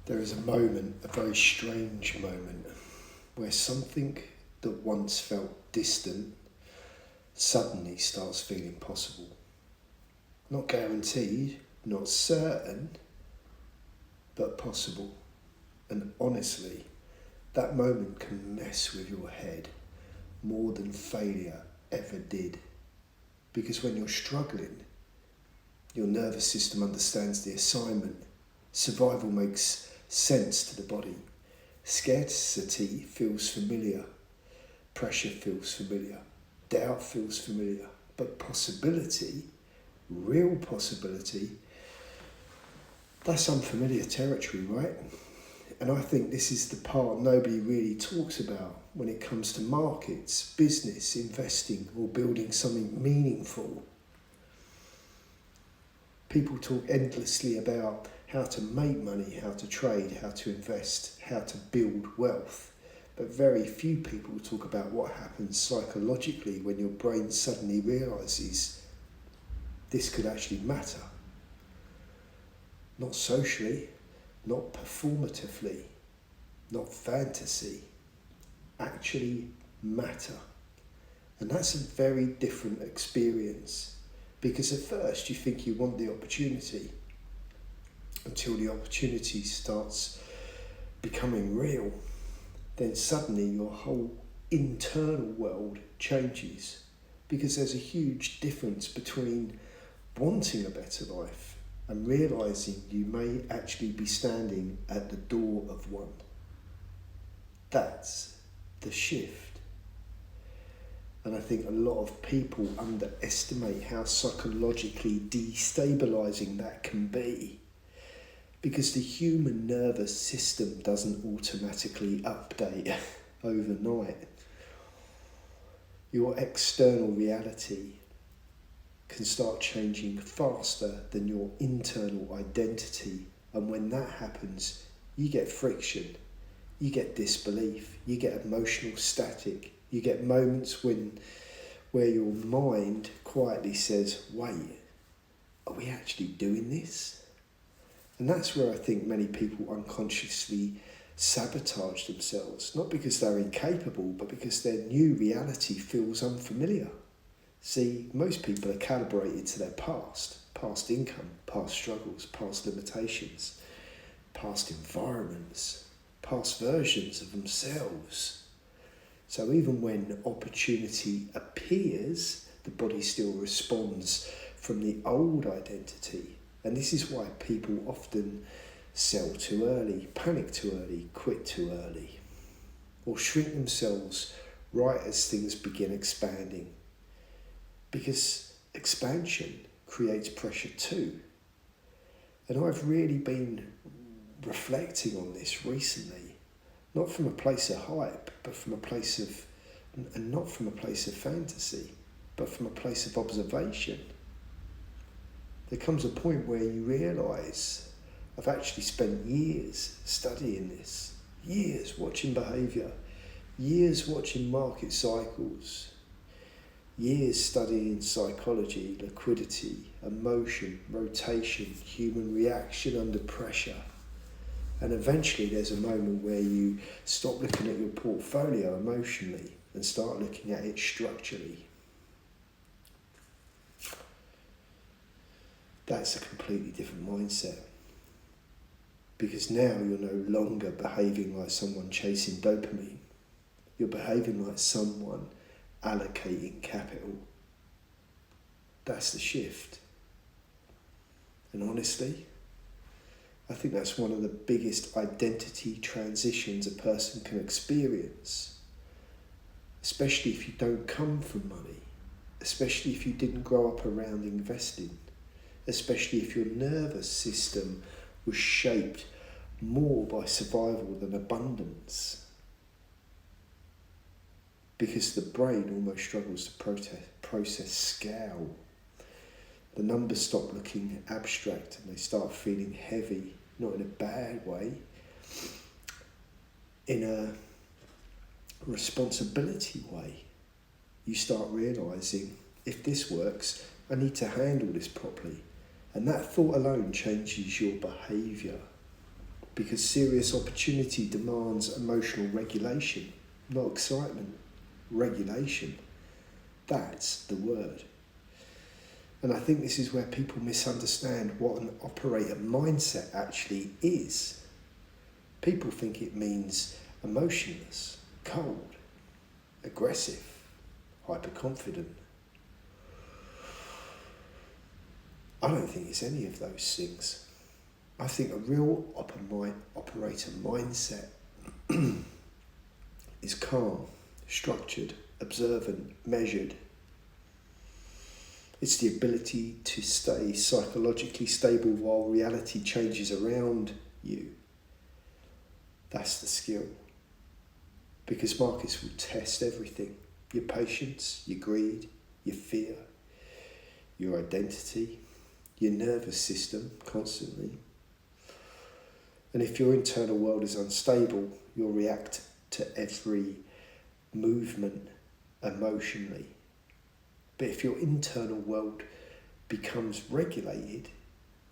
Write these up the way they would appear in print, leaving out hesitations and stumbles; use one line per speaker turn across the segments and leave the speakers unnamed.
There is a moment, a very strange moment, where something that once felt distant suddenly starts feeling possible. Not guaranteed, not certain, but possible. And honestly, that moment can mess with your head more than failure ever did. Because when you're struggling, your nervous system understands the assignment. Survival makes sense to the body. Scarcity feels familiar. Pressure feels familiar. Doubt feels familiar. But possibility, real possibility, that's unfamiliar territory, right? And I think this is the part nobody really talks about when it comes to markets, business, investing, or building something meaningful. People talk endlessly about how to make money, how to trade, how to invest, how to build wealth. But very few people talk about what happens psychologically when your brain suddenly realises this could actually matter. Not socially, not performatively, not fantasy, actually matter. And that's a very different experience, because at first you think you want the opportunity until the opportunity starts becoming real. Then suddenly your whole internal world changes, because there's a huge difference between wanting a better life and realising you may actually be standing at the door of one. That's the shift. And I think a lot of people underestimate how psychologically destabilising that can be, because the human nervous system doesn't automatically update overnight. Your external reality can start changing faster than your internal identity. And when that happens, you get friction, you get disbelief, you get emotional static, you get moments where your mind quietly says, wait, are we actually doing this? And that's where I think many people unconsciously sabotage themselves, not because they're incapable, but because their new reality feels unfamiliar. See, most people are calibrated to their past income, past struggles, past limitations, past environments, past versions of themselves. So even when opportunity appears, the body still responds from the old identity. And this is why people often sell too early, panic too early, quit too early, or shrink themselves right as things begin expanding. Because expansion creates pressure too. And I've really been reflecting on this recently, not from a place of hype, but from a place of, and not from a place of fantasy, but from a place of observation. There comes a point where you realise, I've actually spent years studying this, years watching behaviour, years watching market cycles, years studying psychology, liquidity, emotion, rotation, human reaction under pressure. And eventually there's a moment where you stop looking at your portfolio emotionally and start looking at it structurally. That's a completely different mindset. Because now you're no longer behaving like someone chasing dopamine. You're behaving like someone allocating capital. That's the shift. And honestly, I think that's one of the biggest identity transitions a person can experience. Especially if you don't come from money. Especially if you didn't grow up around investing. Especially if your nervous system was shaped more by survival than abundance. Because the brain almost struggles to process scale. The numbers stop looking abstract and they start feeling heavy, not in a bad way, in a responsibility way. You start realising, if this works, I need to handle this properly. And that thought alone changes your behaviour. because serious opportunity demands emotional regulation, not excitement. Regulation. That's the word. And I think this is where people misunderstand what an operator mindset actually is. People think it means emotionless, cold, aggressive, hyperconfident. I don't think it's any of those things. I think a real operator mindset is calm, structured, observant, measured. It's the ability to stay psychologically stable while reality changes around you. That's the skill. Because markets will test everything. Your patience, your greed, your fear, your identity, your nervous system constantly. And if your internal world is unstable, you'll react to every movement emotionally. But if your internal world becomes regulated,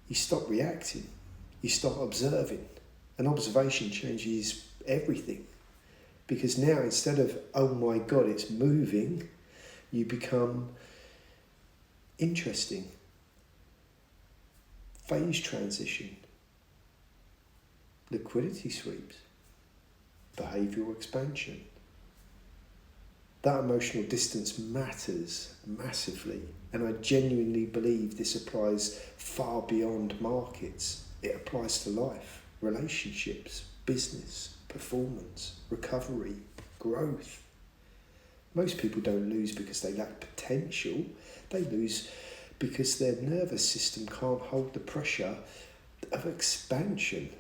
you stop reacting, you start observing. And observation changes everything. Because now instead of, oh my God, it's moving, you become interesting. Phase transition, liquidity sweeps, behavioural expansion. That emotional distance matters massively, and I genuinely believe this applies far beyond markets. It applies to life, relationships, business, performance, recovery, growth. Most people don't lose because they lack potential. They lose because their nervous system can't hold the pressure of expansion.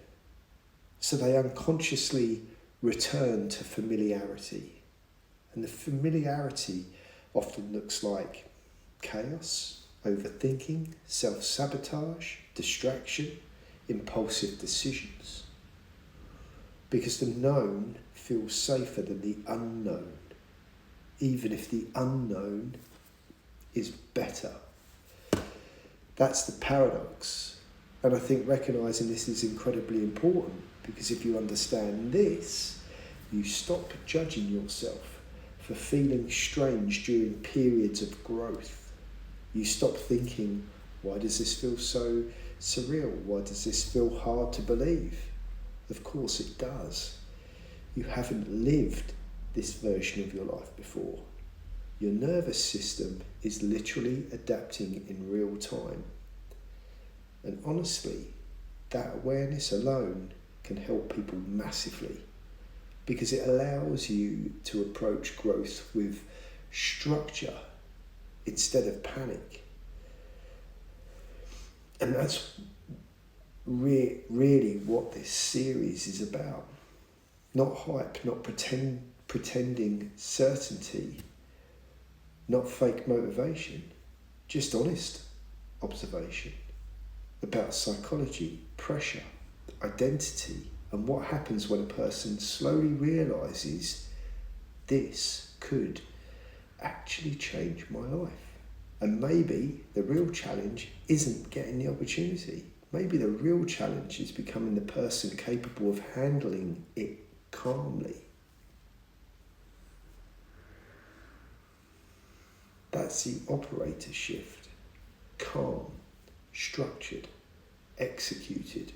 So they unconsciously return to familiarity. And the familiarity often looks like chaos, overthinking, self-sabotage, distraction, impulsive decisions. Because the known feels safer than the unknown, even if the unknown is better. That's the paradox. And I think recognising this is incredibly important, because if you understand this, you stop judging yourself for feeling strange during periods of growth. You stop thinking, why does this feel so surreal? Why does this feel hard to believe? Of course it does. You haven't lived this version of your life before. Your nervous system is literally adapting in real time. And honestly, that awareness alone can help people massively, because it allows you to approach growth with structure instead of panic. And that's really what this series is about. Not hype, not pretending certainty, not fake motivation, just honest observation about psychology, pressure, identity, and what happens when a person slowly realises this could actually change my life. And maybe the real challenge isn't getting the opportunity. Maybe the real challenge is becoming the person capable of handling it calmly. That's the operator shift. Calm, structured, executed,